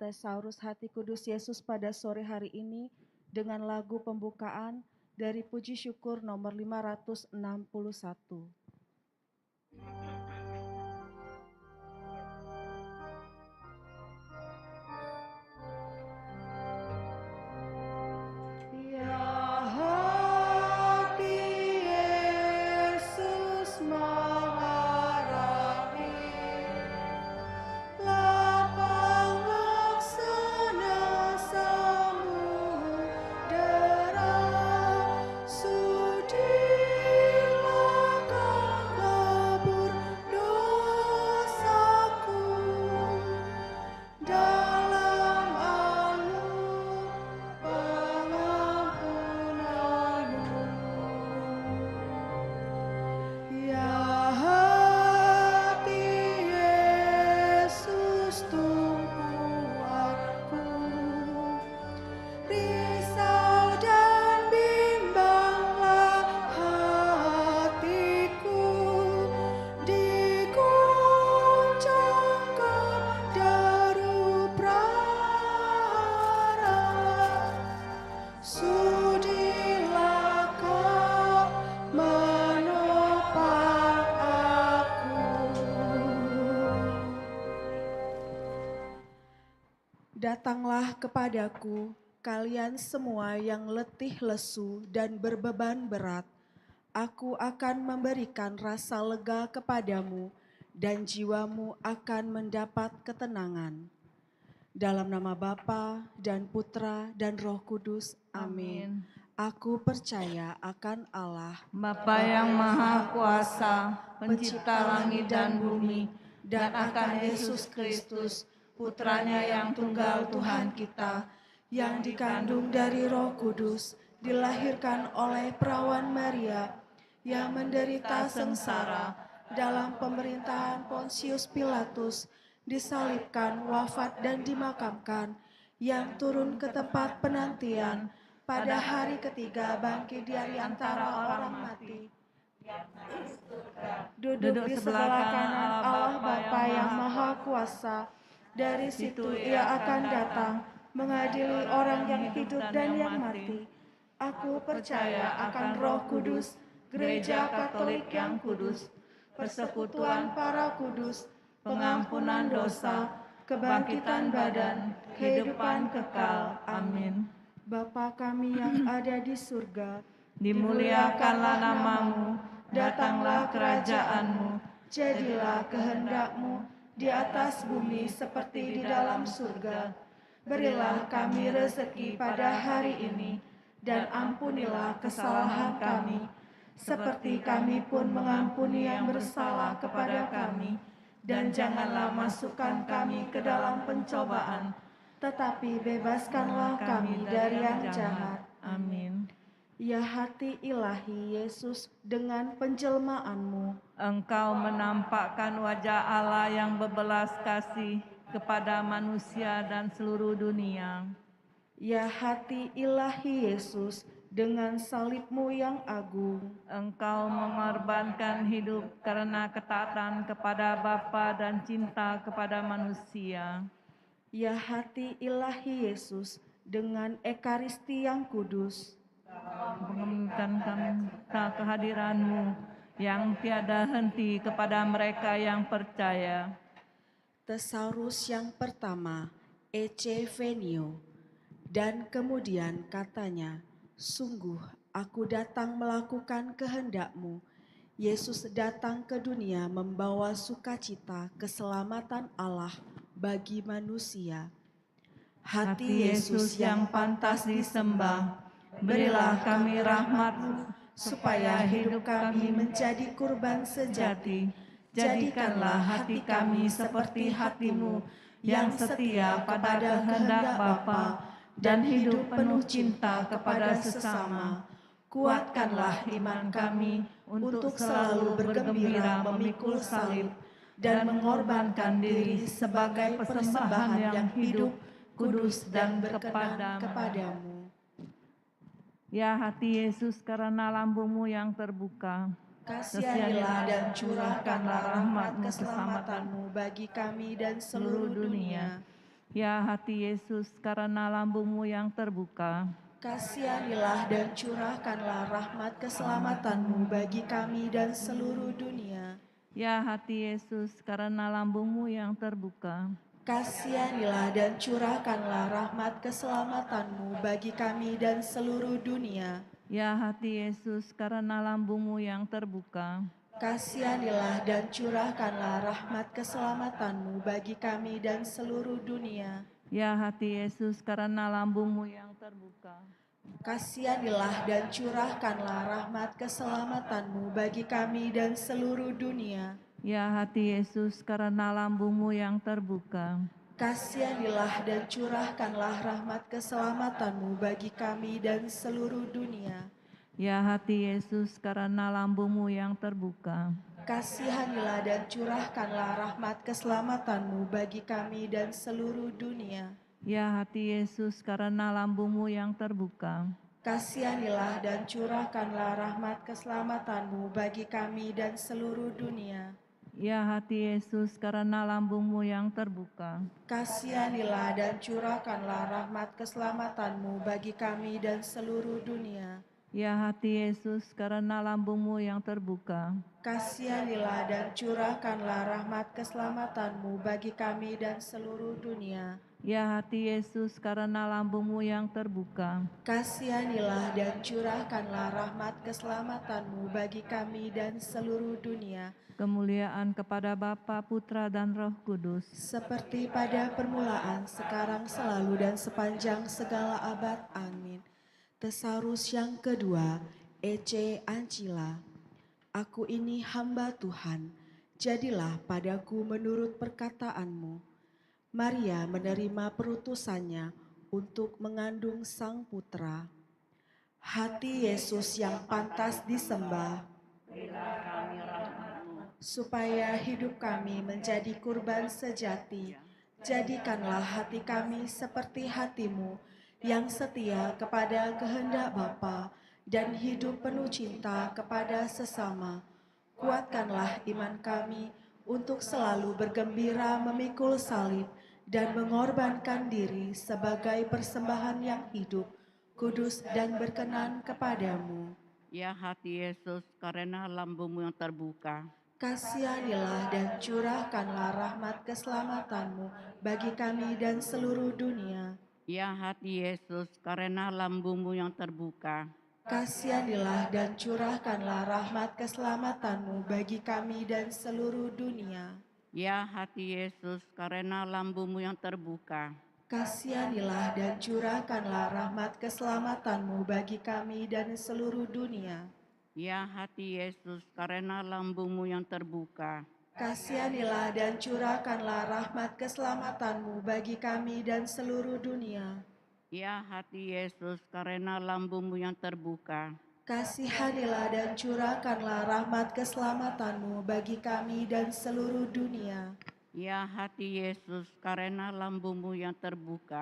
Thesaurus Hati Kudus Yesus pada sore hari ini dengan lagu pembukaan dari Puji Syukur nomor 561. Datanglah kepadaku, kalian semua yang letih lesu dan berbeban berat. Aku akan memberikan rasa lega kepadamu, dan jiwamu akan mendapat ketenangan. Dalam nama Bapa dan Putra dan Roh Kudus, amin. Aku percaya akan Allah, Bapa yang Maha Kuasa, pencipta langit dan bumi, dan akan Yesus Kristus, Putranya yang tunggal Tuhan kita, yang dikandung dari Roh Kudus, dilahirkan oleh perawan Maria, yang menderita sengsara dalam pemerintahan Pontius Pilatus, disalibkan, wafat dan dimakamkan, yang turun ke tempat penantian, pada hari ketiga bangkit dari antara orang mati, duduk di sebelah kanan Allah Bapa yang Maha Kuasa. Dari situ ia akan datang mengadili orang yang hidup dan yang mati. Aku percaya akan Roh Kudus, Gereja Katolik yang kudus, persekutuan para kudus, pengampunan dosa, kebangkitan badan, kehidupan kekal. Amin. Bapa kami yang ada di surga, dimuliakanlah namamu, datanglah kerajaanmu, jadilah kehendak-Mu di atas bumi seperti di dalam surga. Berilah kami rezeki pada hari ini, dan ampunilah kesalahan kami, seperti kami pun mengampuni yang bersalah kepada kami. Dan janganlah masukkan kami ke dalam pencobaan, tetapi bebaskanlah kami dari yang jahat. Amin. Ya hati ilahi Yesus, dengan penjelmaanmu, Engkau menampakkan wajah Allah yang berbelas kasih kepada manusia dan seluruh dunia. ya hati ilahi Yesus, dengan salibmu yang agung, Engkau mengorbankan hidup karena ketaatan kepada Bapa dan cinta kepada manusia. ya hati ilahi Yesus, dengan ekaristi yang kudus, Mengemban kami kehadiran-Mu yang tiada henti kepada mereka yang percaya. Thesaurus yang pertama, Ecce Venio. Dan kemudian katanya, sungguh aku datang melakukan kehendak-Mu. Yesus datang ke dunia membawa sukacita keselamatan Allah bagi manusia. Hati Yesus yang pantas disembah, berilah kami rahmat-Mu supaya hidup kami menjadi kurban sejati. Jadikanlah hati kami seperti hati-Mu yang setia pada kehendak Bapa dan hidup penuh cinta kepada sesama. Kuatkanlah iman kami untuk selalu bergembira memikul salib dan mengorbankan diri sebagai persembahan yang hidup, kudus dan berkenan kepadamu. Ya hati Yesus, karena lambungmu yang terbuka, Kasihanilah dan curahkanlah rahmat keselamatanmu bagi kami dan seluruh dunia. Ya hati Yesus, karena lambungmu yang terbuka. Kasihanilah dan curahkanlah rahmat keselamatanmu bagi kami dan seluruh dunia. Ya hati Yesus, karena lambungmu yang terbuka. Kasihanilah dan curahkanlah rahmat keselamatanmu bagi kami dan seluruh dunia. Ya hati Yesus, karena lambungmu yang terbuka. Kasihanilah dan curahkanlah rahmat keselamatanmu bagi kami dan seluruh dunia. Ya hati Yesus, karena lambungmu yang terbuka. Kasihanilah dan curahkanlah rahmat keselamatanmu bagi kami dan seluruh dunia. Ya hati Yesus, karena lambungmu yang terbuka. Kasihanilah dan curahkanlah rahmat keselamatanmu bagi kami dan seluruh dunia. Ya hati Yesus, karena lambungmu yang terbuka. Kasihanilah dan curahkanlah rahmat keselamatanmu bagi kami dan seluruh dunia. Ya hati Yesus, karena lambungmu yang terbuka. Kasihanilah dan curahkanlah rahmat keselamatanmu bagi kami dan seluruh dunia. Ya hati Yesus, karena lambungmu yang terbuka. Kasihanilah dan curahkanlah rahmat keselamatanmu bagi kami dan seluruh dunia. Ya hati Yesus, karena lambungmu yang terbuka. Kasihanilah dan curahkanlah rahmat keselamatanmu bagi kami dan seluruh dunia. Ya hati Yesus, karena lambungmu yang terbuka. Kasihanilah dan curahkanlah rahmat keselamatanmu bagi kami dan seluruh dunia. Kemuliaan kepada Bapa, Putra, dan Roh Kudus. Seperti pada permulaan, sekarang, selalu, dan sepanjang segala abad. Amin. Tesaurus yang kedua, Ecce Ancilla. Aku ini hamba Tuhan, jadilah padaku menurut perkataanmu. Maria menerima perutusannya untuk mengandung sang putra. Hati Yesus yang pantas disembah, supaya hidup kami menjadi kurban sejati. Jadikanlah hati kami seperti hatimu yang setia kepada kehendak Bapa dan hidup penuh cinta kepada sesama. Kuatkanlah iman kami untuk selalu bergembira memikul salib dan mengorbankan diri sebagai persembahan yang hidup, kudus dan berkenan kepadamu. Ya hati Yesus, karena lambungmu yang terbuka. Kasihanilah dan curahkanlah rahmat keselamatanmu bagi kami dan seluruh dunia. Ya hati Yesus, karena lambungmu yang terbuka. Kasihanilah dan curahkanlah rahmat keselamatanmu bagi kami dan seluruh dunia. Ya hati Yesus, karena lambungmu yang terbuka. Kasihanilah dan curahkanlah rahmat keselamatanmu bagi kami dan seluruh dunia. Ya hati Yesus, karena lambungmu yang terbuka. Kasihanilah dan curahkanlah rahmat keselamatanmu bagi kami dan seluruh dunia. Ya hati Yesus, karena lambungmu yang terbuka. Kasihanilah dan curahkanlah rahmat keselamatanmu bagi kami dan seluruh dunia. Ya hati Yesus, karena lambungmu yang terbuka.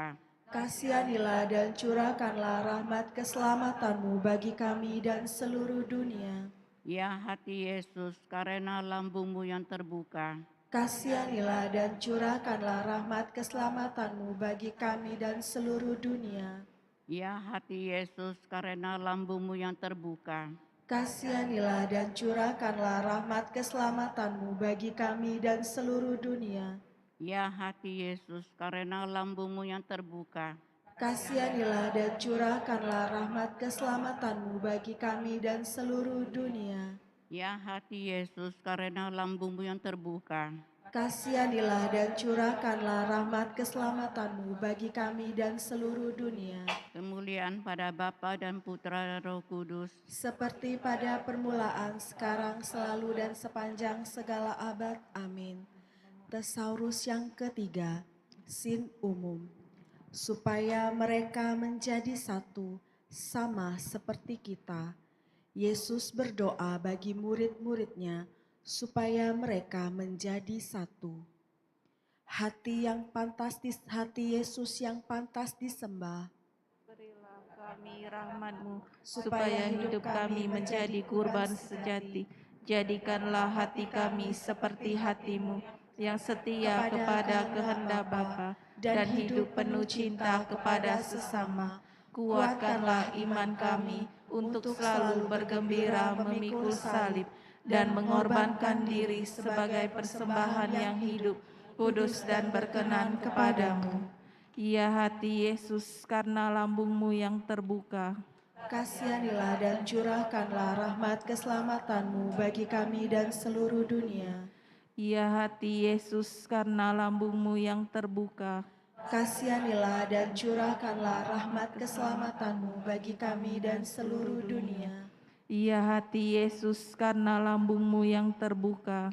Kasihanilah dan curahkanlah rahmat keselamatanmu bagi kami dan seluruh dunia. Ya hati Yesus, karena lambungmu yang terbuka. Kasihanilah dan curahkanlah rahmat keselamatanmu bagi kami dan seluruh dunia. Ya hati Yesus, karena lambungmu yang terbuka. Kasihanilah dan curahkanlah rahmat keselamatanmu bagi kami dan seluruh dunia. Ya hati Yesus, karena lambungmu yang terbuka. Kasihanilah dan curahkanlah rahmat keselamatanmu bagi kami dan seluruh dunia. Ya hati Yesus, karena lambungmu yang terbuka. Kasihanilah dan curahkanlah rahmat keselamatanmu bagi kami dan seluruh dunia. Kemuliaan pada Bapa dan Putra dan Roh Kudus. Seperti pada permulaan, sekarang, selalu, dan sepanjang segala abad. Amin. Tesaurus yang ketiga, Sin umum. Supaya mereka menjadi satu, sama seperti kita. Yesus berdoa bagi murid-muridnya, supaya mereka menjadi satu. Hati Yesus yang pantas disembah. Berilah kami rahmat-Mu, supaya hidup kami menjadi kurban sejati. Jadikanlah hati kami seperti hati-Mu, yang setia kepada kehendak Bapa, dan hidup penuh cinta kepada sesama. Kuatkanlah iman kami untuk selalu bergembira memikul salib dan mengorbankan diri sebagai persembahan yang hidup, kudus dan berkenan kepadamu. Ya hati Yesus, karena lambungmu yang terbuka, Kasihanilah dan curahkanlah rahmat keselamatanmu bagi kami dan seluruh dunia. ya hati Yesus, karena lambungmu yang terbuka, Kasihanilah dan curahkanlah rahmat keselamatanmu bagi kami dan seluruh dunia. ya hati Yesus, karena lambungmu yang terbuka,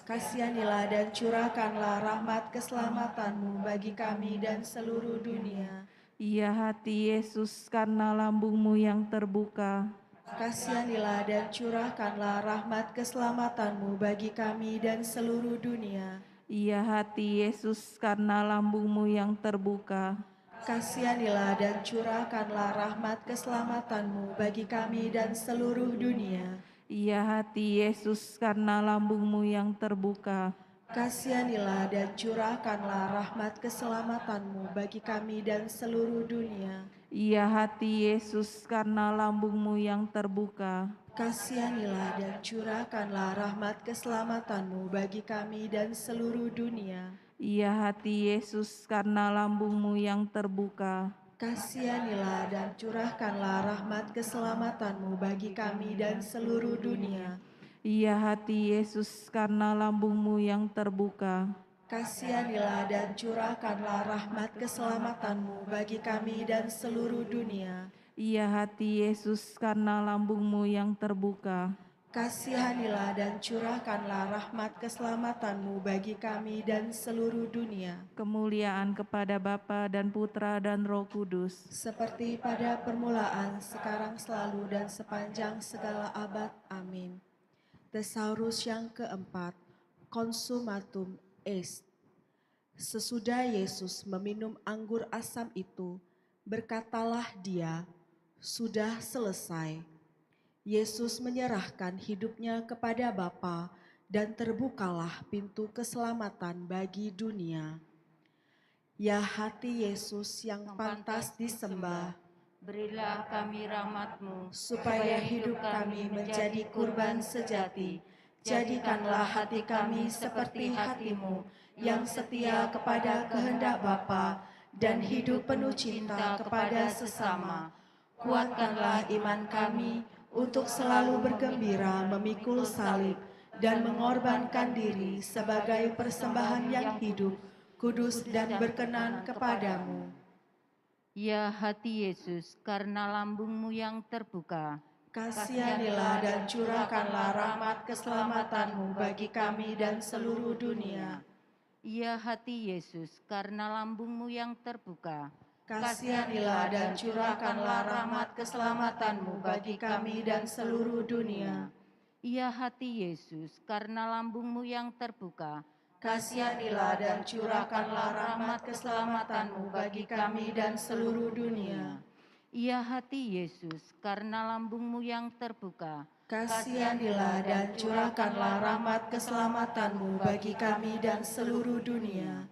Kasihanilah dan curahkanlah rahmat keselamatanmu bagi kami dan seluruh dunia. ya hati Yesus, karena lambungmu yang terbuka, Kasihanilah dan curahkanlah rahmat keselamatanmu bagi kami dan seluruh dunia. ya hati Yesus, karena lambungmu yang terbuka, Kasihanilah dan curahkanlah rahmat keselamatanmu bagi kami dan seluruh dunia. ya hati Yesus, karena lambungmu yang terbuka, Kasihanilah dan curahkanlah rahmat keselamatanmu bagi kami dan seluruh dunia. ya hati Yesus, karena lambungmu yang terbuka, Kasihanilah dan curahkanlah rahmat keselamatanmu bagi kami dan seluruh dunia. ya hati Yesus, karena lambungmu yang terbuka, Kasihanilah dan curahkanlah rahmat keselamatanmu bagi kami dan seluruh dunia. ya hati Yesus, karena lambungmu yang terbuka, Kasihanilah dan curahkanlah rahmat keselamatanmu bagi kami dan seluruh dunia. ya hati Yesus, karena lambungmu yang terbuka, Kasihanilah dan curahkanlah rahmat keselamatanmu bagi kami dan seluruh dunia. kemuliaan kepada Bapa dan Putra dan Roh Kudus, Seperti pada permulaan, sekarang, selalu, dan sepanjang segala abad. Amin. Thesaurus yang keempat, Consumatum est. Sesudah Yesus meminum anggur asam itu, berkatalah dia, "Sudah selesai." Yesus menyerahkan hidupnya kepada Bapa dan terbukalah pintu keselamatan bagi dunia. Ya hati Yesus yang pantas disembah, Berilah kami rahmat-Mu, supaya hidup kami menjadi kurban sejati. Jadikanlah hati kami seperti hati-Mu yang setia kepada kehendak Bapa dan hidup penuh cinta kepada sesama. Kuatkanlah iman kami untuk selalu bergembira memikul salib dan mengorbankan diri sebagai persembahan yang hidup, kudus dan berkenan kepadamu. Ya hati Yesus, karena lambung-Mu yang terbuka, Kasihanilah dan curahkanlah rahmat keselamatan-Mu bagi kami dan seluruh dunia. Ya hati Yesus, karena lambung-Mu yang terbuka, Kasihanilah dan curahkanlah rahmat keselamatan-Mu bagi kami dan seluruh dunia. Ya hati Yesus, karena lambung-Mu yang terbuka, Kasihanilah dan curahkanlah rahmat keselamatan-Mu bagi kami dan seluruh dunia. Ya hati Yesus, karena lambung-Mu yang terbuka, Kasihanilah dan curahkanlah rahmat keselamatan-Mu bagi kami dan seluruh dunia.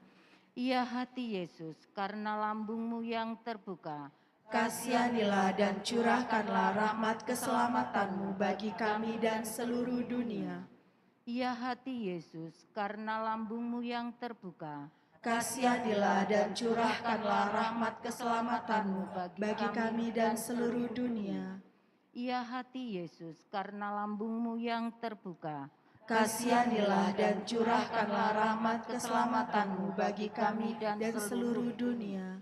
Ya hati Yesus, karena lambung-Mu yang terbuka, Kasihanilah dan curahkanlah rahmat keselamatan-Mu bagi kami dan seluruh dunia. Ya hati Yesus, karena lambung-Mu yang terbuka, Kasihanilah dan curahkanlah rahmat keselamatan-Mu bagi kami dan seluruh dunia. Ya hati Yesus, karena lambung-Mu yang terbuka, Kasihanilah dan curahkanlah rahmat keselamatan-Mu bagi kami dan seluruh dunia.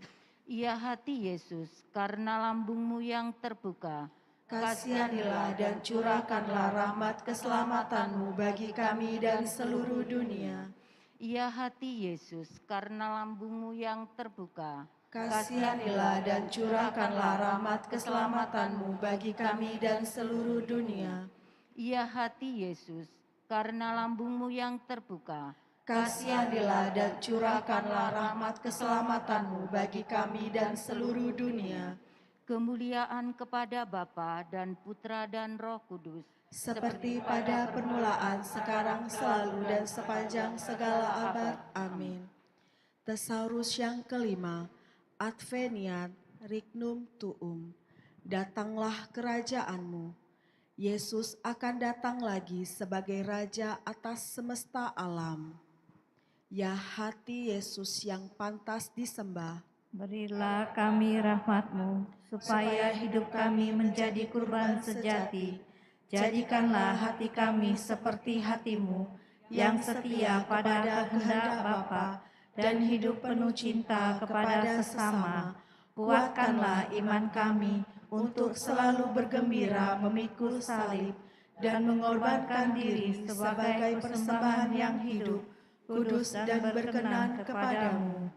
Ya hati Yesus, karena lambung-Mu yang terbuka, Kasihanilah dan curahkanlah rahmat keselamatan-Mu bagi kami dan seluruh dunia. Ya hati Yesus, karena lambung-Mu yang terbuka, Kasihanilah dan curahkanlah rahmat keselamatan-Mu bagi kami dan seluruh dunia. Ya hati Yesus, karena lambung-Mu yang terbuka, Kasihanilah dan curahkanlah rahmat keselamatan-Mu bagi kami dan seluruh dunia. Kemuliaan kepada Bapa dan Putra dan Roh Kudus, seperti pada permulaan, sekarang, selalu, dan sepanjang segala abad. Amin. Thesaurus yang kelima, Adveniat Regnum Tuum. Datanglah kerajaanmu. Yesus akan datang lagi sebagai Raja atas semesta alam. Ya hati Yesus yang pantas disembah, Berilah kami rahmat-Mu, supaya hidup kami menjadi kurban sejati. Jadikanlah hati kami seperti hati-Mu, yang setia pada kehendak Bapa, dan hidup penuh cinta kepada sesama. Kuatkanlah iman kami untuk selalu bergembira memikul salib, dan mengorbankan diri sebagai persembahan yang hidup, kudus dan berkenan kepadamu.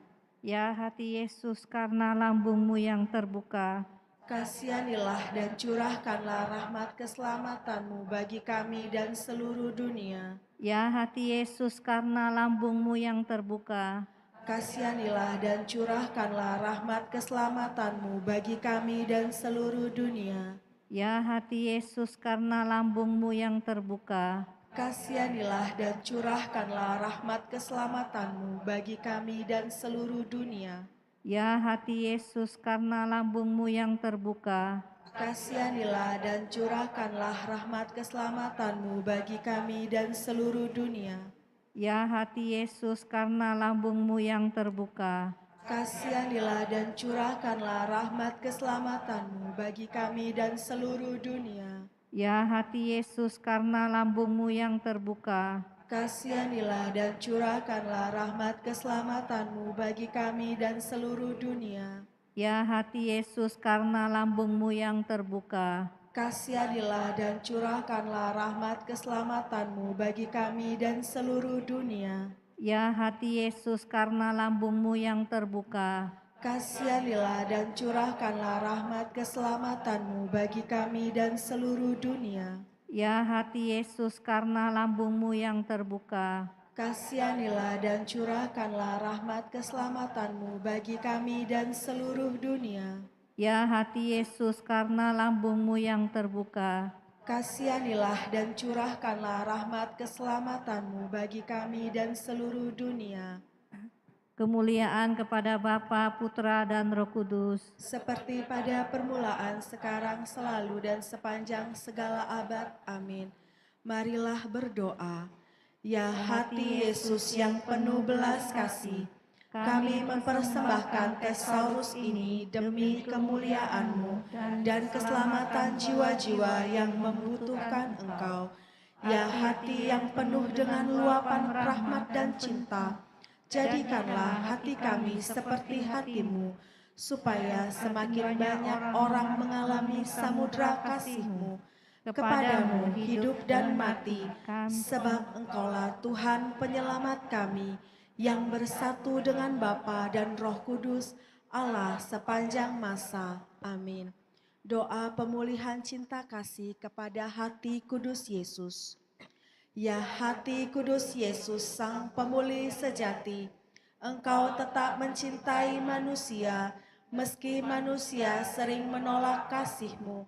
Ya hati Yesus, karena lambung-Mu yang terbuka, kasihanilah dan curahkanlah rahmat keselamatan-Mu bagi kami dan seluruh dunia. ya hati Yesus, karena lambung-Mu yang terbuka, Kasihanilah dan curahkanlah rahmat keselamatan-Mu bagi kami dan seluruh dunia. ya hati Yesus, karena lambung-Mu yang terbuka, Kasihanilah dan curahkanlah rahmat keselamatan-Mu bagi kami dan seluruh dunia. ya hati Yesus, karena lambung-Mu yang terbuka, Kasihanilah dan curahkanlah rahmat keselamatan-Mu bagi kami dan seluruh dunia. ya hati Yesus, karena lambung-Mu yang terbuka, Kasihanilah dan curahkanlah rahmat keselamatan-Mu bagi kami dan seluruh dunia. ya hati Yesus, karena lambung-Mu yang terbuka, Kasihanilah dan curahkanlah rahmat keselamatan-Mu bagi kami dan seluruh dunia. ya hati Yesus, karena lambung-Mu yang terbuka, Kasihanilah dan curahkanlah rahmat keselamatan-Mu bagi kami dan seluruh dunia. ya hati Yesus, karena lambung-Mu yang terbuka, Kasihanilah dan curahkanlah rahmat keselamatan-Mu bagi kami dan seluruh dunia. ya hati Yesus, karena lambung-Mu yang terbuka, Kasihanilah dan curahkanlah rahmat keselamatan-Mu bagi kami dan seluruh dunia. ya hati Yesus, karena lambung-Mu yang terbuka, Kasihanilah dan curahkanlah rahmat keselamatan-Mu bagi kami dan seluruh dunia. kemuliaan kepada Bapa, Putra, dan Roh Kudus, Seperti pada permulaan, sekarang, selalu, dan sepanjang segala abad. Amin. Marilah berdoa. Ya hati Yesus yang penuh belas kasih, kami mempersembahkan Thesaurus ini demi kemuliaan-Mu dan keselamatan jiwa-jiwa yang membutuhkan Engkau. Ya hati yang penuh dengan luapan rahmat dan cinta, jadikanlah hati kami seperti hati-Mu, supaya semakin banyak orang mengalami samudra kasih-Mu. Kepadamu hidup dan mati, sebab Engkaulah Tuhan penyelamat kami, yang bersatu dengan Bapa dan Roh Kudus, Allah sepanjang masa. Amin. Doa pemulihan cinta kasih kepada hati kudus Yesus. Ya hati kudus Yesus, Sang Pemulih sejati, Engkau tetap mencintai manusia, meski manusia sering menolak kasih-Mu.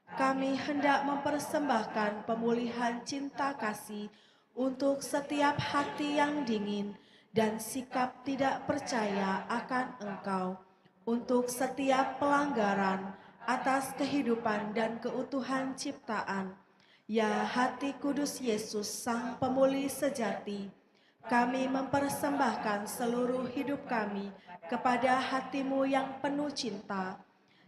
Kami hendak mempersembahkan pemulihan cinta kasih untuk setiap hati yang dingin dan sikap tidak percaya akan Engkau, untuk setiap pelanggaran atas kehidupan dan keutuhan ciptaan. Ya hati kudus Yesus, Sang Pemulih sejati, kami mempersembahkan seluruh hidup kami kepada hati-Mu yang penuh cinta.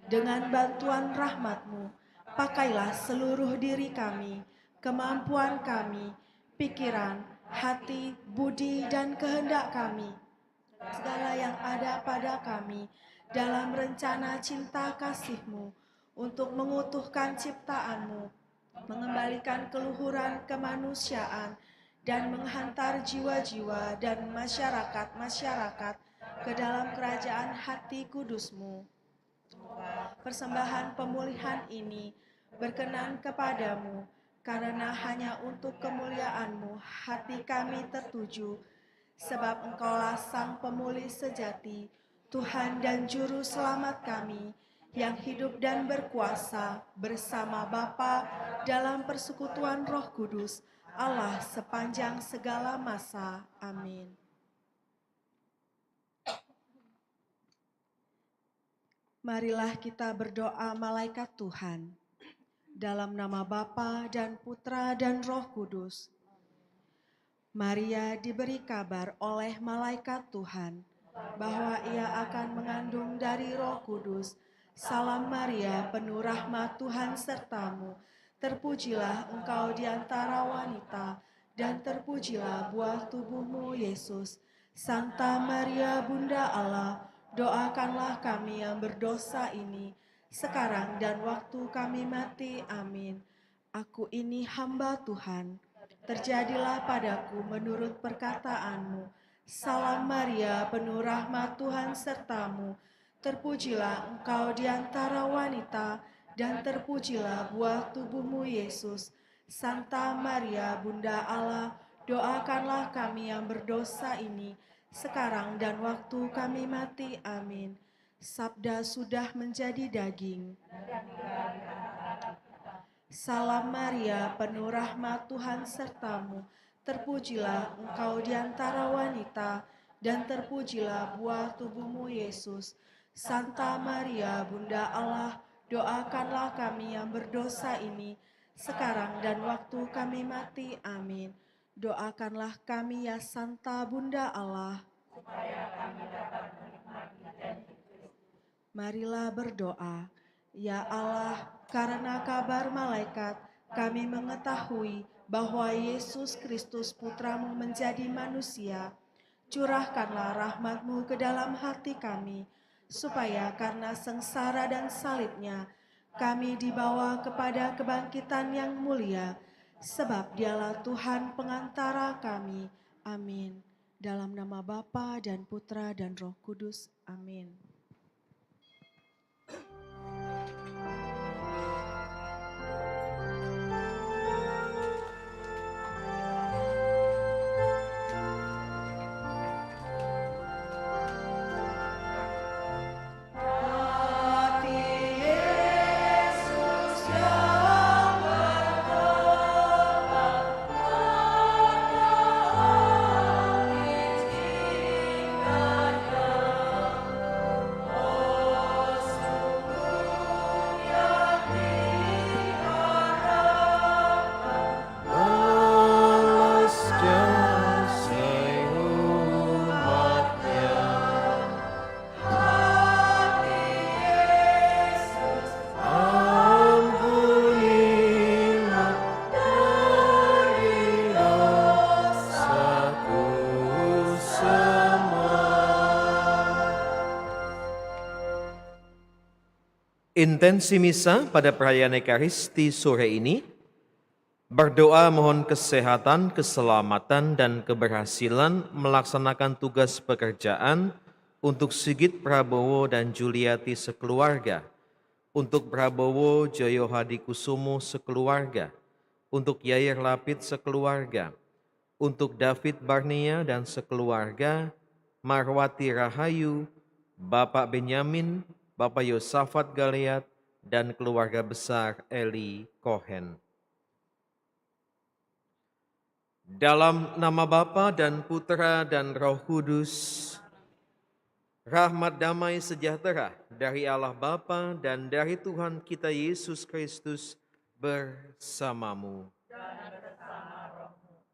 Dengan bantuan rahmat-Mu, pakailah seluruh diri kami, kemampuan kami, pikiran, hati, budi, dan kehendak kami, segala yang ada pada kami, dalam rencana cinta kasih-Mu, untuk mengutuhkan ciptaan-Mu, mengembalikan keluhuran kemanusiaan, dan menghantar jiwa-jiwa dan masyarakat-masyarakat ke dalam kerajaan hati kudus-Mu. Persembahan pemulihan ini berkenan kepadamu, karena hanya untuk kemuliaan-Mu hati kami tertuju, sebab Engkaulah Sang Pemulih sejati, Tuhan dan Juru Selamat kami, yang hidup dan berkuasa bersama Bapa dalam persekutuan Roh Kudus, Allah sepanjang segala masa. Amin. Marilah kita berdoa malaikat Tuhan. Dalam nama Bapa dan Putra dan Roh Kudus. Maria diberi kabar oleh malaikat Tuhan bahwa ia akan mengandung dari Roh Kudus. Salam Maria, penuh rahmat Tuhan sertamu. Terpujilah engkau di antara wanita, dan terpujilah buah tubuhmu, Yesus. Santa Maria, Bunda Allah, doakanlah kami yang berdosa ini, sekarang dan waktu kami mati. Amin. Aku ini hamba Tuhan. Terjadilah padaku menurut perkataanmu. Salam Maria, penuh rahmat Tuhan sertamu. Terpujilah engkau di antara wanita, dan terpujilah buah tubuhmu, Yesus. Santa Maria, Bunda Allah, doakanlah kami yang berdosa ini, sekarang dan waktu kami mati. Amin. Sabda sudah menjadi daging. Salam Maria, penuh rahmat Tuhan sertamu. Terpujilah engkau di antara wanita, dan terpujilah buah tubuhmu, Yesus. Santa Maria, Bunda Allah, doakanlah kami yang berdosa ini, sekarang dan waktu kami mati. Amin. Doakanlah kami ya Santa Bunda Allah. Marilah berdoa. Ya Allah, karena kabar malaikat, kami mengetahui bahwa Yesus Kristus Putramu menjadi manusia. Curahkanlah rahmat-Mu ke dalam hati kami, supaya karena sengsara dan salibnya, kami dibawa kepada kebangkitan yang mulia, sebab Dialah Tuhan pengantara kami. Amin. Dalam nama Bapa dan Putra dan Roh Kudus. Amin. Intensi misa pada perayaan Ekaristi sore ini berdoa mohon kesehatan, keselamatan, dan keberhasilan melaksanakan tugas pekerjaan untuk Sigit Prabowo dan Juliati sekeluarga, untuk Prabowo Joyo Hadikusumo sekeluarga, untuk Yair Lapid sekeluarga, untuk David Barnia dan sekeluarga, Marwati Rahayu, Bapak Benyamin, Bapak Yosafat Galeat, dan keluarga besar Eli Cohen. Dalam nama Bapa dan Putra dan Roh Kudus, rahmat damai sejahtera dari Allah Bapa dan dari Tuhan kita Yesus Kristus bersamamu.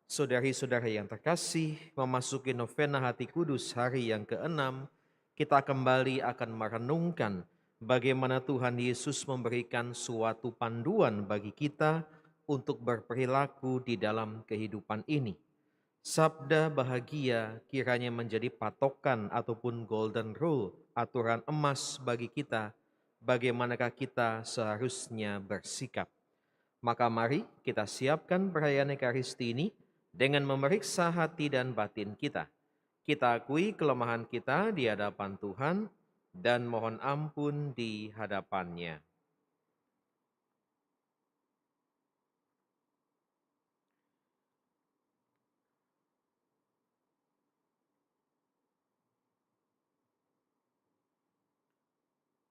Saudari-saudari yang terkasih, memasuki novena Hati Kudus hari yang ke-6, kita kembali akan merenungkan bagaimana Tuhan Yesus memberikan suatu panduan bagi kita untuk berperilaku di dalam kehidupan ini. Sabda bahagia kiranya menjadi patokan ataupun golden rule, aturan emas bagi kita, bagaimanakah kita seharusnya bersikap. Maka mari kita siapkan perayaan Ekaristi ini dengan memeriksa hati dan batin kita. Kita akui kelemahan kita di hadapan Tuhan dan mohon ampun di hadapannya.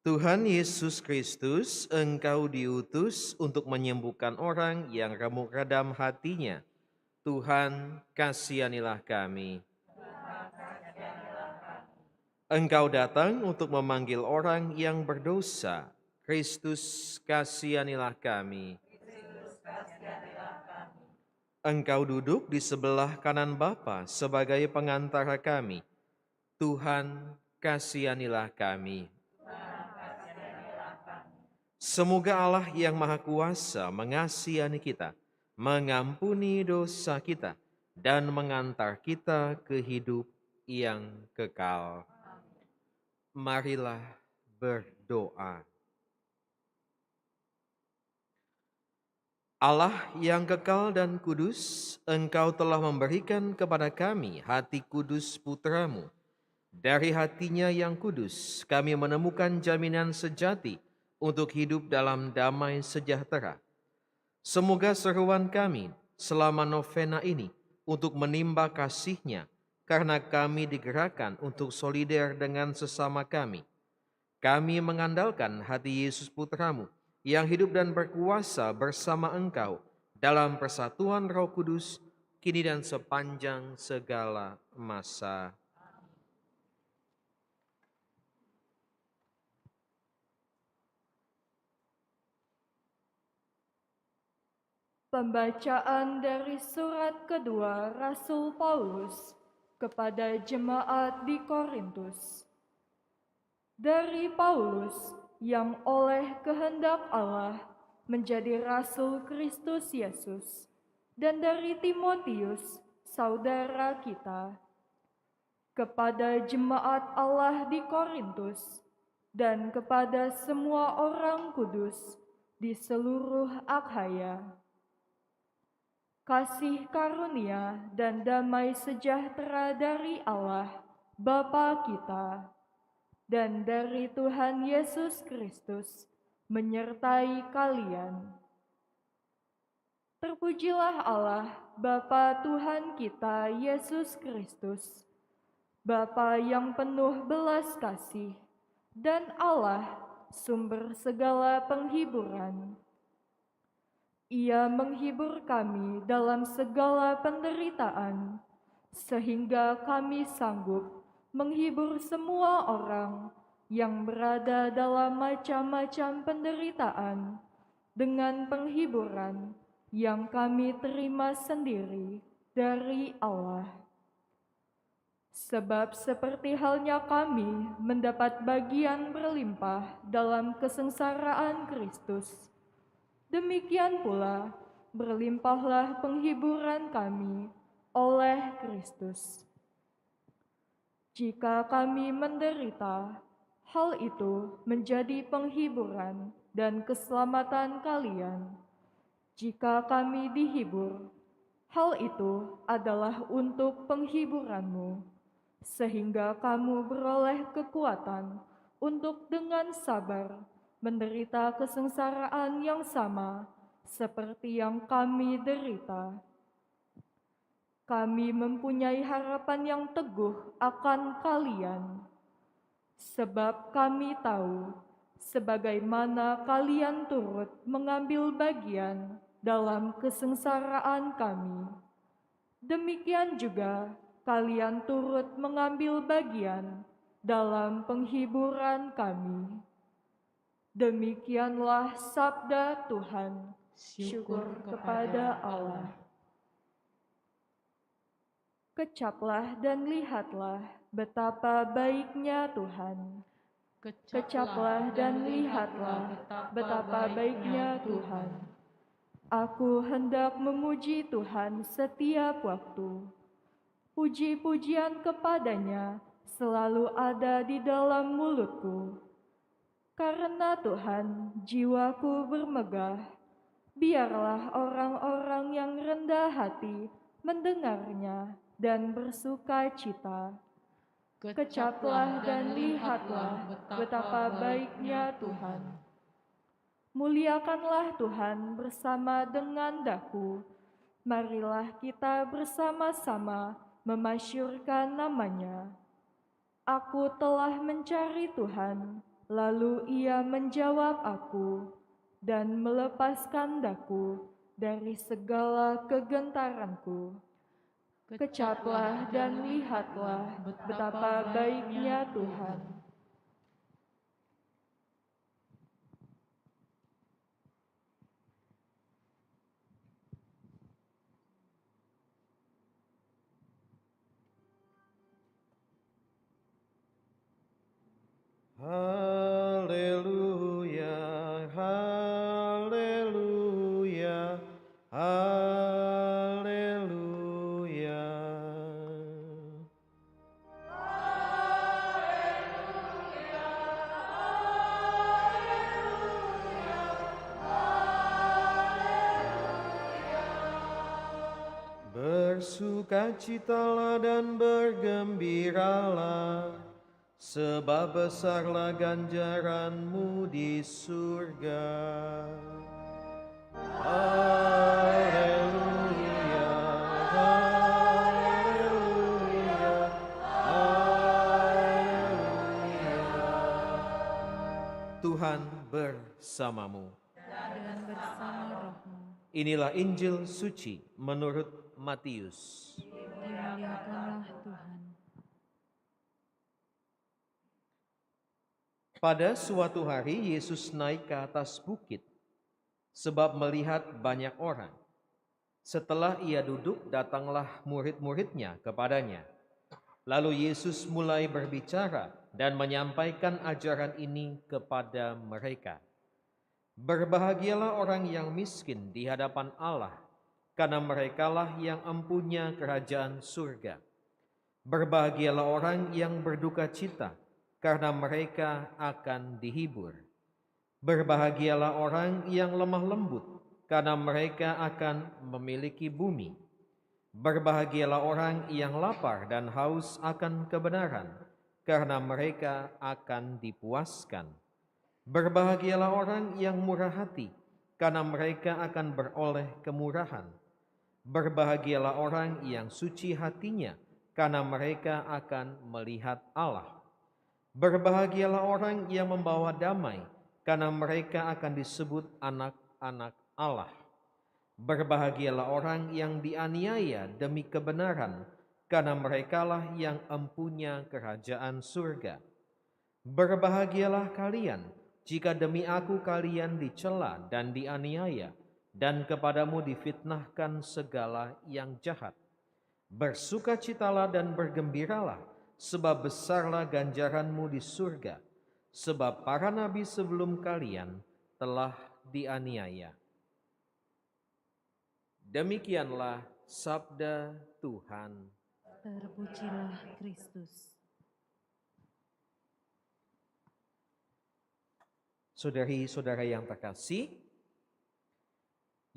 Tuhan Yesus Kristus, Engkau diutus untuk menyembuhkan orang yang remuk redam hatinya. Tuhan, kasihanilah kami. Engkau datang untuk memanggil orang yang berdosa. Kristus, kasihanilah kami. Engkau duduk di sebelah kanan Bapa sebagai pengantara kami. Tuhan, kasihanilah kami. Semoga Allah yang Maha Kuasa mengasihani kita, mengampuni dosa kita, dan mengantar kita ke hidup yang kekal. Marilah berdoa. Allah yang kekal dan kudus, Engkau telah memberikan kepada kami hati kudus Putra-Mu. Dari hatinya yang kudus, kami menemukan jaminan sejati untuk hidup dalam damai sejahtera. Semoga seruan kami selama novena ini untuk menimba kasih-Nya, karena kami digerakkan untuk solider dengan sesama kami. Kami mengandalkan hati Yesus Putra-Mu yang hidup dan berkuasa bersama Engkau dalam persatuan Roh Kudus, kini dan sepanjang segala masa. Pembacaan dari surat kedua Rasul Paulus kepada jemaat di Korintus. Dari Paulus yang oleh kehendak Allah menjadi Rasul Kristus Yesus, dan dari Timotius, saudara kita, kepada jemaat Allah di Korintus, dan kepada semua orang kudus di seluruh Akhaya. Kasih karunia dan damai sejahtera dari Allah, Bapa kita, dan dari Tuhan Yesus Kristus menyertai kalian. Terpujilah Allah, Bapa Tuhan kita Yesus Kristus, Bapa yang penuh belas kasih, dan Allah sumber segala penghiburan. Ia menghibur kami dalam segala penderitaan, sehingga kami sanggup menghibur semua orang yang berada dalam macam-macam penderitaan dengan penghiburan yang kami terima sendiri dari Allah. Sebab seperti halnya kami mendapat bagian berlimpah dalam kesengsaraan Kristus, demikian pula berlimpahlah penghiburan kami oleh Kristus. Jika kami menderita, hal itu menjadi penghiburan dan keselamatan kalian. Jika kami dihibur, hal itu adalah untuk penghiburanmu, sehingga kamu beroleh kekuatan untuk dengan sabar menderita kesengsaraan yang sama seperti yang kami derita. Kami mempunyai harapan yang teguh akan kalian, sebab kami tahu sebagaimana kalian turut mengambil bagian dalam kesengsaraan kami. Demikian juga kalian turut mengambil bagian dalam penghiburan kami. Demikianlah sabda Tuhan. Syukur kepada Allah. Kecaplah dan lihatlah betapa baiknya Tuhan. Kecaplah dan lihatlah betapa baiknya Tuhan. Aku hendak memuji Tuhan setiap waktu. Puji-pujian kepadanya selalu ada di dalam mulutku. Karena Tuhan, jiwaku bermegah. Biarlah orang-orang yang rendah hati mendengarnya dan bersuka cita. Kecaplah dan lihatlah betapa baiknya Tuhan. Muliakanlah Tuhan bersama dengan daku. Marilah kita bersama-sama memasyurkan namanya. Aku telah mencari Tuhan, Lalu ia menjawab aku dan melepaskan daku dari segala kegentaranku. Kecaplah dan lihatlah betapa baiknya Tuhan. Haleluya, haleluya, haleluya. Bersukacitalah dan bergembiralah, sebab besarlah ganjaranmu di surga. Haleluya, haleluya, haleluya. Tuhan bersamamu. Dan bersama rohmu. Inilah Injil suci menurut Matius. Dimuliakanlah Tuhan. Pada suatu hari Yesus naik ke atas bukit sebab melihat banyak orang. Setelah ia duduk, datanglah murid-muridnya kepadanya. Lalu Yesus mulai berbicara dan menyampaikan ajaran ini kepada mereka. Berbahagialah orang yang miskin di hadapan Allah, karena merekalah yang empunya kerajaan surga. Berbahagialah orang yang berduka cita, karena mereka akan dihibur. Berbahagialah orang yang lemah lembut, karena mereka akan memiliki bumi. Berbahagialah orang yang lapar dan haus akan kebenaran, karena mereka akan dipuaskan. Berbahagialah orang yang murah hati, karena mereka akan beroleh kemurahan. Berbahagialah orang yang suci hatinya, karena mereka akan melihat Allah. Berbahagialah orang yang membawa damai, karena mereka akan disebut anak-anak Allah. Berbahagialah orang yang dianiaya demi kebenaran, karena merekalah yang empunya kerajaan surga. Berbahagialah kalian jika demi aku kalian dicela dan dianiaya, dan kepadamu difitnahkan segala yang jahat. Bersukacitalah dan bergembiralah, sebab besarlah ganjaranmu di surga. Sebab para nabi sebelum kalian telah dianiaya. Demikianlah sabda Tuhan. Terpujilah Kristus. Saudari-saudara yang terkasih,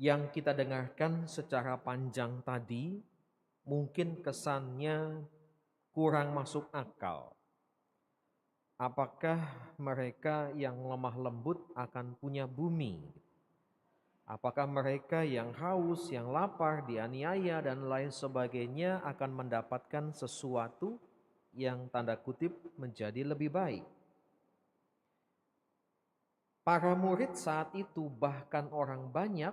yang kita dengarkan secara panjang tadi mungkin kesannya kurang masuk akal. Apakah mereka yang lemah lembut akan punya bumi? Apakah mereka yang haus, yang lapar, dianiaya, dan lain sebagainya akan mendapatkan sesuatu yang tanda kutip menjadi lebih baik? Para murid saat itu, bahkan orang banyak,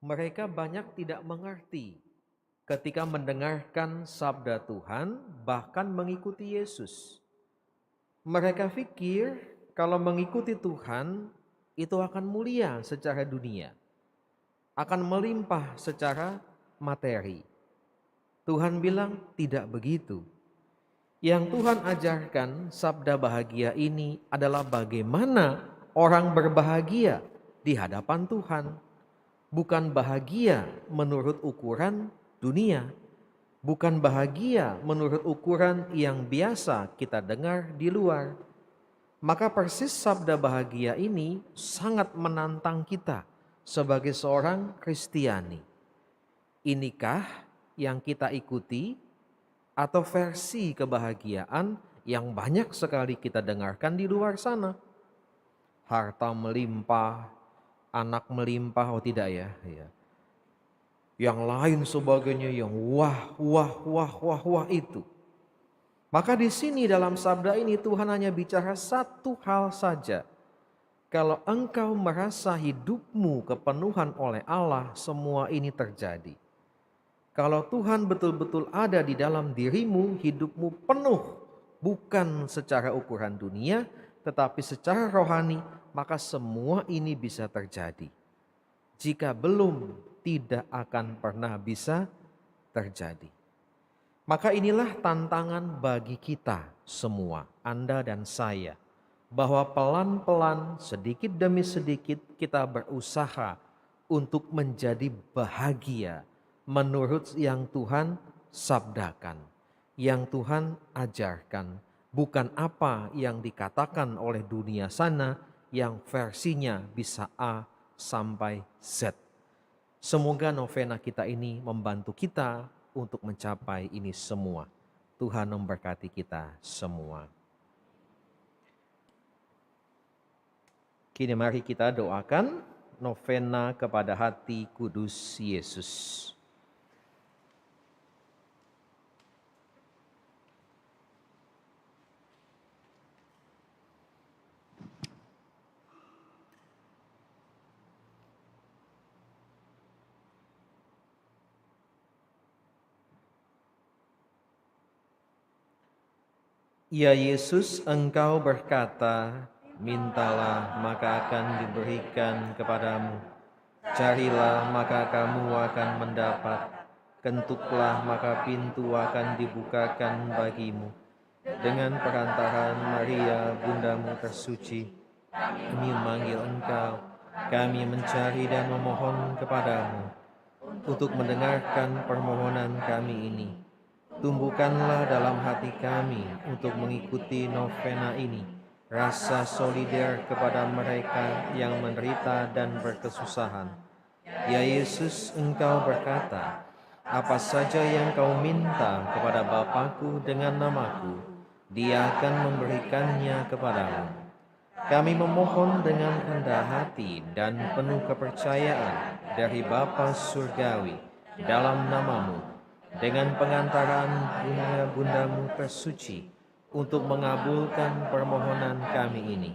mereka banyak tidak mengerti ketika mendengarkan sabda Tuhan, bahkan mengikuti Yesus. Mereka pikir kalau mengikuti Tuhan itu akan mulia secara dunia, akan melimpah secara materi. Tuhan bilang tidak begitu. Yang Tuhan ajarkan sabda bahagia ini adalah bagaimana orang berbahagia di hadapan Tuhan. Bukan bahagia menurut ukuran dunia. Bukan bahagia menurut ukuran yang biasa kita dengar di luar. Maka persis sabda bahagia ini sangat menantang kita sebagai seorang Kristiani. Inikah yang kita ikuti atau versi kebahagiaan yang banyak sekali kita dengarkan di luar sana? Harta melimpah, anak melimpah, oh tidak ya. Yang lain sebagainya yang wah itu. Maka di sini dalam sabda ini Tuhan hanya bicara satu hal saja. Kalau engkau merasa hidupmu kepenuhan oleh Allah, semua ini terjadi. Kalau Tuhan betul-betul ada di dalam dirimu, hidupmu penuh, bukan secara ukuran dunia, tetapi secara rohani, maka semua ini bisa terjadi. Jika belum, tidak akan pernah bisa terjadi. Maka inilah tantangan bagi kita semua, Anda dan saya, bahwa pelan-pelan, sedikit demi sedikit kita berusaha untuk menjadi bahagia menurut yang Tuhan sabdakan, yang Tuhan ajarkan, bukan apa yang dikatakan oleh dunia sana yang versinya bisa A sampai Z. Semoga novena kita ini membantu kita untuk mencapai ini semua. Tuhan memberkati kita semua. Kini mari kita doakan novena kepada hati kudus Yesus. Ya Yesus, Engkau berkata, mintalah maka akan diberikan kepadamu. Carilah maka kamu akan mendapat. Ketuklah maka pintu akan dibukakan bagimu. Dengan perantaraan Maria, Bundamu tersuci, kami memanggil Engkau, kami mencari dan memohon kepadamu untuk mendengarkan permohonan kami ini. Tumbuhkanlah dalam hati kami untuk mengikuti novena ini rasa solider kepada mereka yang menderita dan berkesusahan. Ya Yesus, Engkau berkata, apa saja yang kau minta kepada Bapa-Ku dengan namaku, Dia akan memberikannya kepadamu. Kami memohon dengan rendah hati dan penuh kepercayaan dari Bapa Surgawi dalam namamu, dengan pengantaran Bundamu tersuci untuk mengabulkan permohonan kami ini.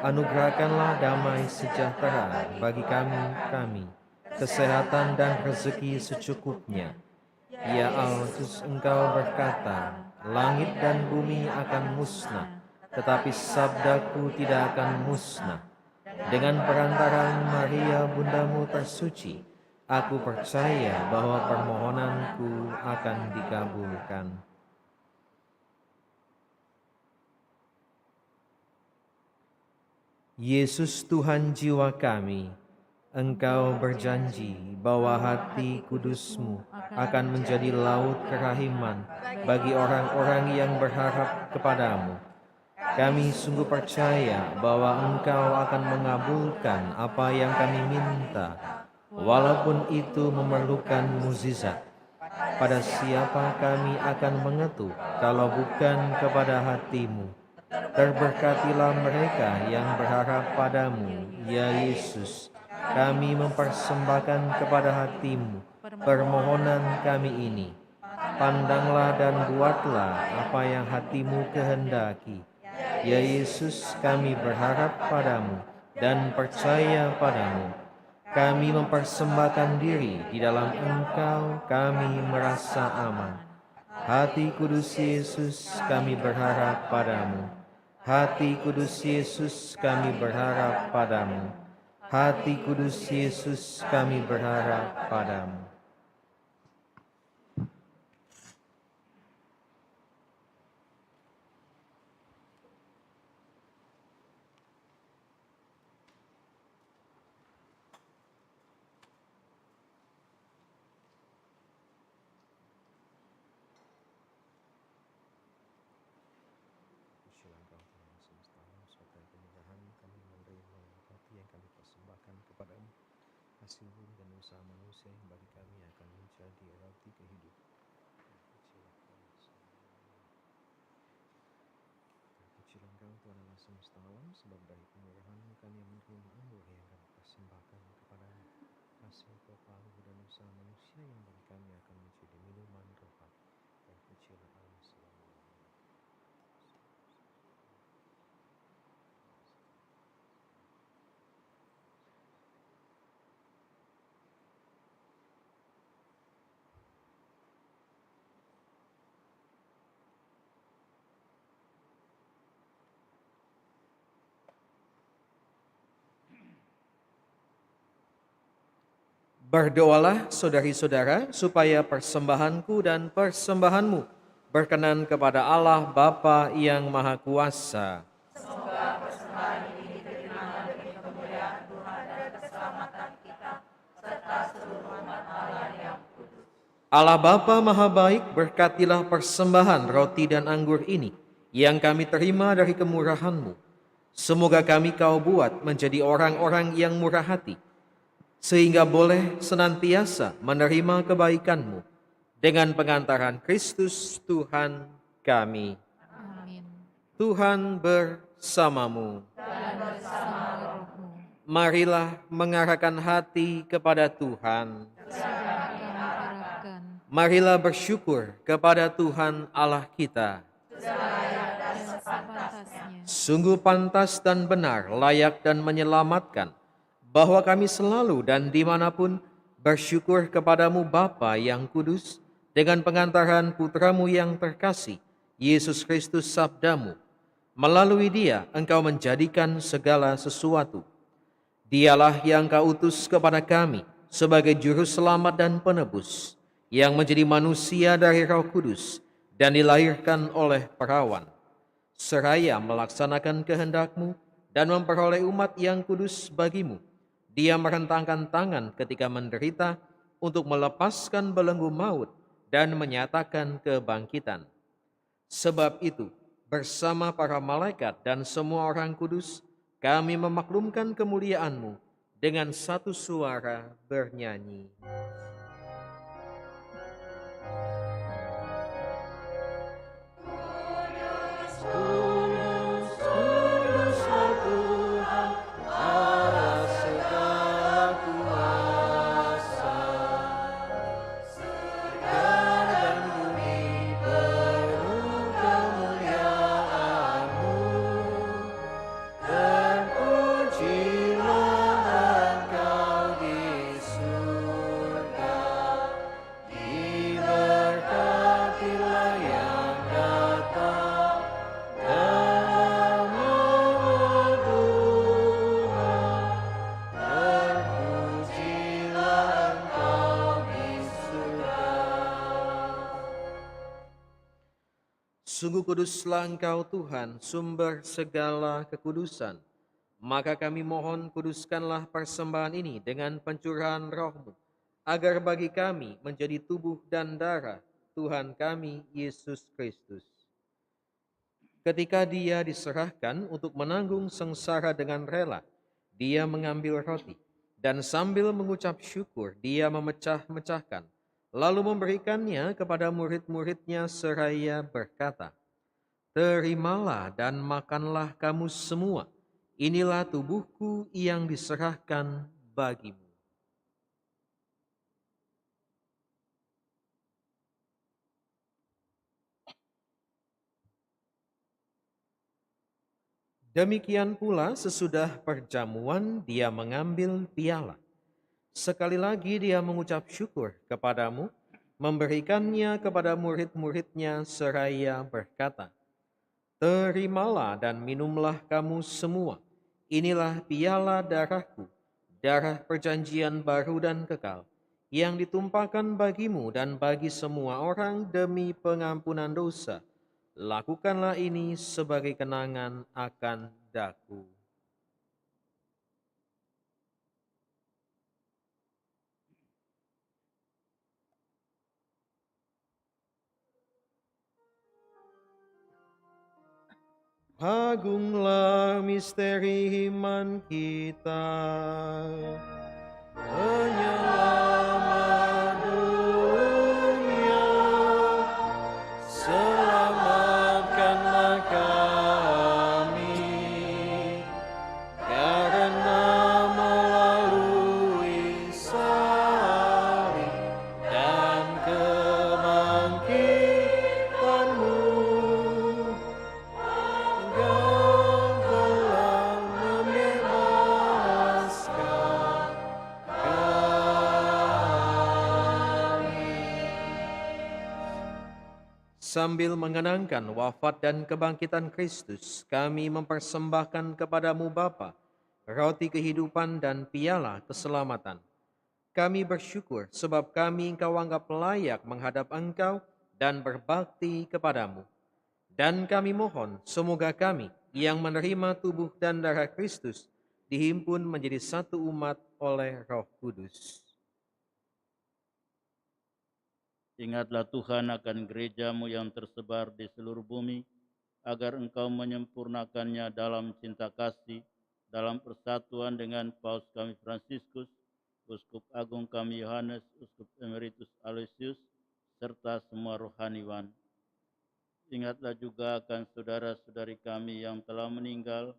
Anugerahkanlah damai sejahtera bagi kami, kesehatan dan rezeki secukupnya. Ya Allah, Engkau berkata, langit dan bumi akan musnah, tetapi sabdaku tidak akan musnah. Dengan perantaraan Maria Bundamu tersuci, aku percaya bahwa permohonanku akan dikabulkan. Yesus Tuhan jiwa kami, Engkau berjanji bahwa hati kudus-Mu akan menjadi laut kerahiman bagi orang-orang yang berharap kepadamu. Kami sungguh percaya bahwa Engkau akan mengabulkan apa yang kami minta, walaupun itu memerlukan mukjizat. Pada siapa kami akan mengetuk kalau bukan kepada hati-Mu? Terberkatilah mereka yang berharap padamu, ya Yesus. Kami mempersembahkan kepada hati-Mu permohonan kami ini. Pandanglah dan buatlah apa yang hati-Mu kehendaki. Ya Yesus, kami berharap padamu dan percaya padamu. Kami mempersembahkan diri di dalam Engkau, kami merasa aman. Hati kudus Yesus, kami berharap padamu. Hati kudus Yesus, kami berharap padamu. Hati kudus Yesus, kami berharap padamu. Hasil bumi dan usaha manusia yang bagi kami akan menjadi roti kehidupan. Kecil Engkau Tuhan Allah semesta alam, sebab dari pemurahan-Mu kami menerima anggur yang kami persembahkan kepadamu. Hasil palu dan usaha manusia yang bagi kami akan menjadi minuman rohani. Terpujilah Allah selama-lamanya. Berdoalah saudari-saudara supaya persembahanku dan persembahanmu berkenan kepada Allah Bapa yang Maha Kuasa. Allah Bapa Maha Baik, berkatilah persembahan roti dan anggur ini yang kami terima dari kemurahan-Mu. Semoga kami Kau buat menjadi orang-orang yang murah hati, sehingga boleh senantiasa menerima kebaikan-Mu dengan pengantaran Kristus Tuhan kami. Amin. Tuhan bersamamu. Dan bersama rohmu. Marilah mengarahkan hati kepada Tuhan. Sedang kami harapkan. Marilah bersyukur kepada Tuhan Allah kita. Sepantasnya. Sungguh pantas dan benar, layak dan menyelamatkan, bahwa kami selalu dan dimanapun bersyukur kepadamu Bapa yang kudus, dengan pengantaran Putramu yang terkasih, Yesus Kristus Sabdamu. Melalui Dia Engkau menjadikan segala sesuatu. Dialah yang Kau utus kepada kami sebagai juru selamat dan penebus, yang menjadi manusia dari Roh Kudus dan dilahirkan oleh perawan, seraya melaksanakan kehendak-Mu dan memperoleh umat yang kudus bagimu. Dia merentangkan tangan ketika menderita untuk melepaskan belenggu maut dan menyatakan kebangkitan. Sebab itu, bersama para malaikat dan semua orang kudus, kami memaklumkan kemuliaan-Mu dengan satu suara bernyanyi. Sungguh kuduslah Engkau Tuhan, sumber segala kekudusan. Maka kami mohon, kuduskanlah persembahan ini dengan pencurahan Roh-Mu, agar bagi kami menjadi tubuh dan darah Tuhan kami Yesus Kristus. Ketika Dia diserahkan untuk menanggung sengsara dengan rela, Dia mengambil roti, dan sambil mengucap syukur, Dia memecah-mecahkan, lalu memberikannya kepada murid-muridnya seraya berkata, "Terimalah dan makanlah kamu semua, inilah tubuhku yang diserahkan bagimu." Demikian pula sesudah perjamuan Dia mengambil piala. Sekali lagi Dia mengucap syukur kepadamu, memberikannya kepada murid-muridnya seraya berkata, "Terimalah dan minumlah kamu semua, inilah piala darahku, darah perjanjian baru dan kekal, yang ditumpahkan bagimu dan bagi semua orang demi pengampunan dosa. Lakukanlah ini sebagai kenangan akan daku." Agunglah misteri iman kita. Penyelamat dunia, selamatkanlah kami, karena melalui salib dan kebangkitan-Mu, Engkau telah membebaskan kami. Sambil mengenangkan wafat dan kebangkitan Kristus, kami mempersembahkan kepadamu Bapa, roti kehidupan dan piala keselamatan. kami bersyukur sebab kami Engkau anggap layak menghadap Engkau dan berbakti kepadamu. Dan kami mohon semoga kami yang menerima tubuh dan darah Kristus dihimpun menjadi satu umat oleh Roh Kudus. Ingatlah Tuhan akan gereja-Mu yang tersebar di seluruh bumi, agar Engkau menyempurnakannya dalam cinta kasih, dalam persatuan dengan Paus kami Fransiskus, Uskup Agung kami Yohanes, Uskup Emeritus Aloysius, serta semua rohaniwan. Ingatlah juga akan saudara-saudari kami yang telah meninggal,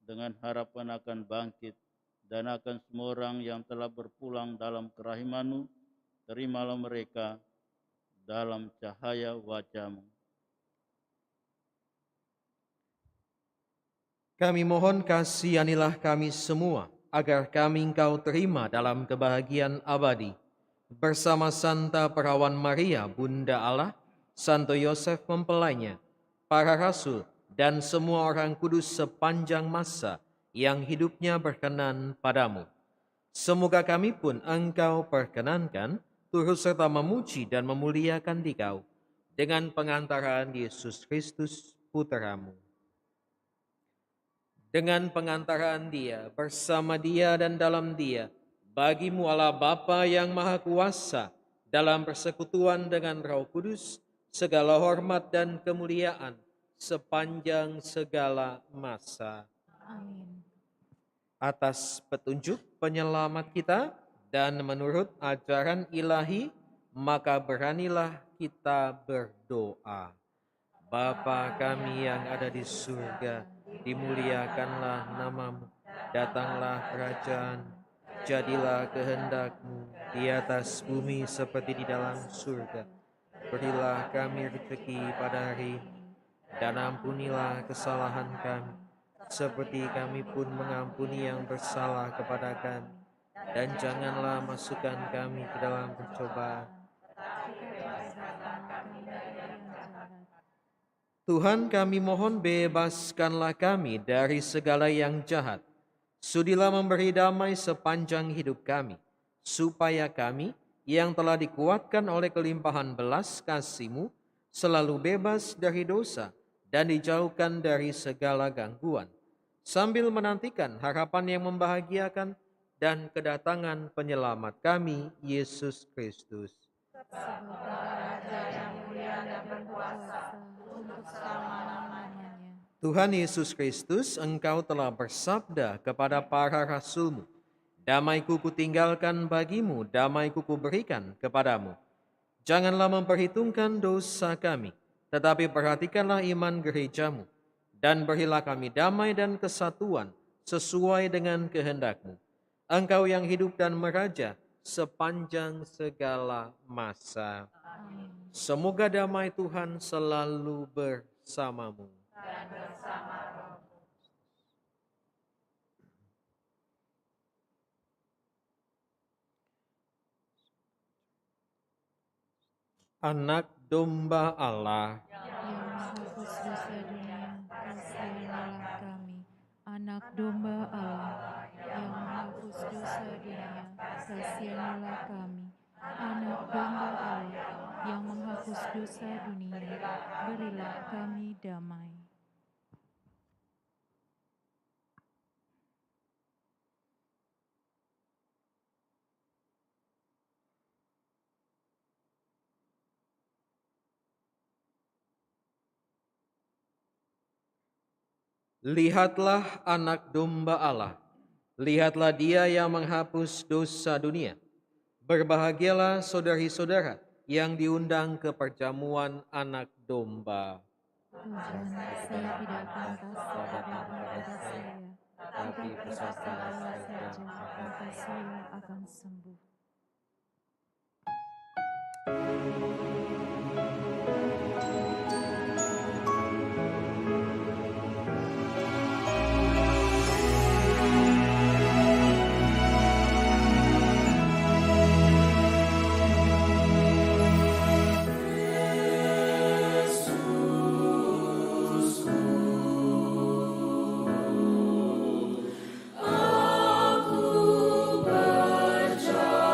dengan harapan akan bangkit, dan akan semua orang yang telah berpulang dalam kerahiman-Mu, terimalah mereka dalam cahaya wajah-Mu. Kami mohon kasihanilah kami semua, agar kami Engkau terima dalam kebahagiaan abadi, bersama Santa Perawan Maria, Bunda Allah, Santo Yosef mempelainya, para rasul, dan semua orang kudus sepanjang masa yang hidupnya berkenan padamu. Semoga kami pun Engkau perkenankan, turut serta memuji dan memuliakan Dikau, dengan pengantaran Yesus Kristus, Putra-Mu. Dengan pengantaran Dia, bersama Dia dan dalam Dia, bagi-Mu Allah Bapa yang Maha Kuasa, dalam persekutuan dengan Roh Kudus, segala hormat dan kemuliaan sepanjang segala masa. Amin. Atas petunjuk penyelamat kita dan menurut ajaran ilahi, maka beranilah kita berdoa. Bapa kami yang ada di surga, dimuliakanlah nama-Mu, datanglah kerajaan, jadilah kehendak-Mu di atas bumi seperti di dalam surga. Berilah kami rezeki pada hari ini, dan ampunilah kesalahan kami, seperti kami pun mengampuni yang bersalah kepada kami. Dan janganlah masukkan kami ke dalam percobaan. Tuhan, kami mohon bebaskanlah kami dari segala yang jahat. Sudilah memberi damai sepanjang hidup kami, supaya kami yang telah dikuatkan oleh kelimpahan belas kasih-Mu selalu bebas dari dosa dan dijauhkan dari segala gangguan, sambil menantikan harapan yang membahagiakan dan kedatangan penyelamat kami, Yesus Kristus. Tuhan Yesus Kristus, Engkau telah bersabda kepada para rasul-Mu, damai-Ku kutinggalkan bagimu, damai-Ku kuberikan kepadamu. Janganlah memperhitungkan dosa kami, tetapi perhatikanlah iman gereja-Mu, dan berilah kami damai dan kesatuan sesuai dengan kehendak-Mu. Engkau yang hidup dan meraja sepanjang segala masa. Amin. Semoga damai Tuhan selalu bersamamu. Anak domba Allah, yang menghapus dosa dunia, kasihilah kami. Anak domba Allah, yang menghapus dosa dunia, kasihilah kami. Anak domba Allah, yang menghapus dosa dunia, berilah kami damai. lihatlah anak domba Allah. Lihatlah Dia yang menghapus dosa dunia. Berbahagialah saudari-saudara yang diundang ke perjamuan anak domba. Tuhan, saya tidak pantas datang kepada saya, tapi perkatakanlah saja, maka saya akan sembuh. Aku percaya.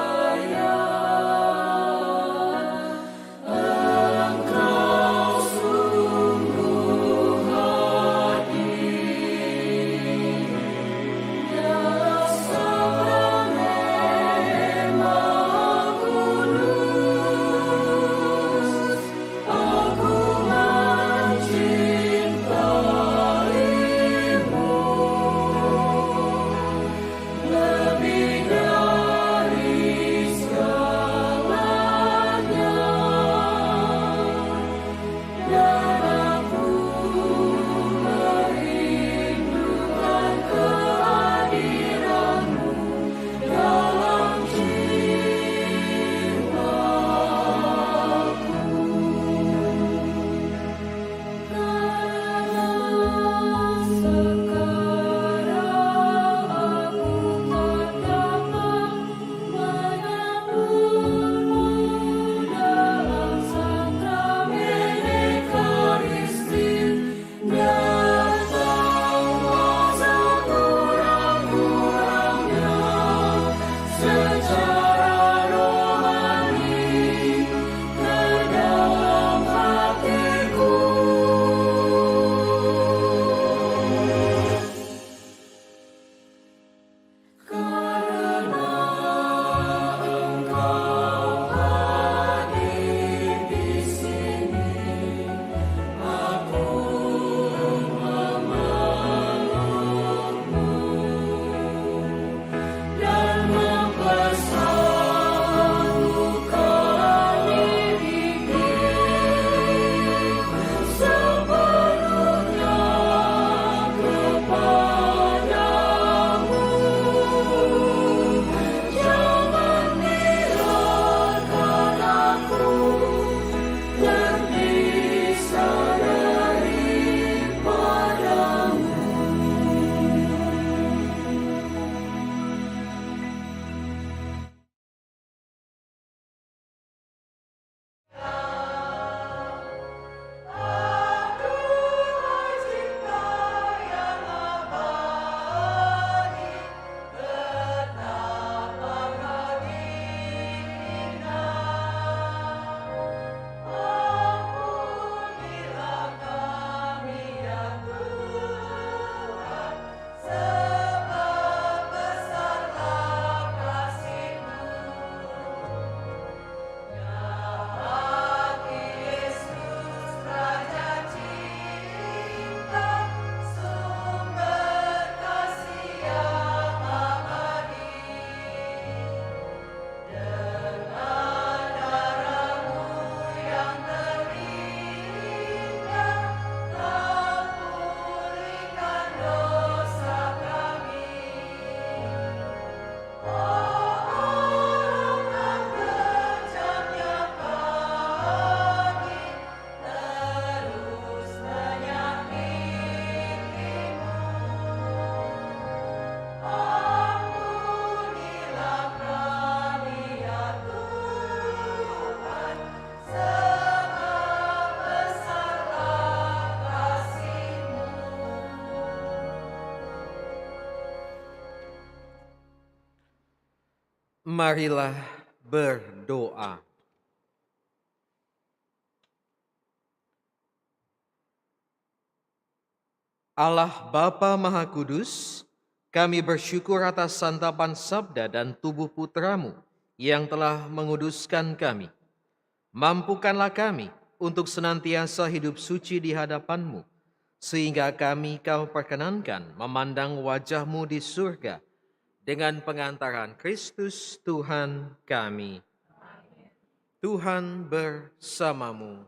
Marilah berdoa. Allah Bapa Maha Kudus, kami bersyukur atas santapan sabda dan tubuh putramu yang telah menguduskan kami. Mampukanlah kami untuk senantiasa hidup suci di hadapan-Mu, sehingga kami Kau perkenankan memandang wajah-Mu di surga dengan pengantaran Kristus Tuhan kami. Tuhan bersamamu.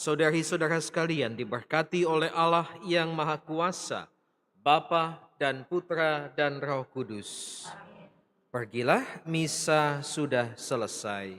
Saudari-saudara sekalian diberkati oleh Allah yang Maha Kuasa, Bapa dan Putra dan Roh Kudus. Pergilah, misa sudah selesai.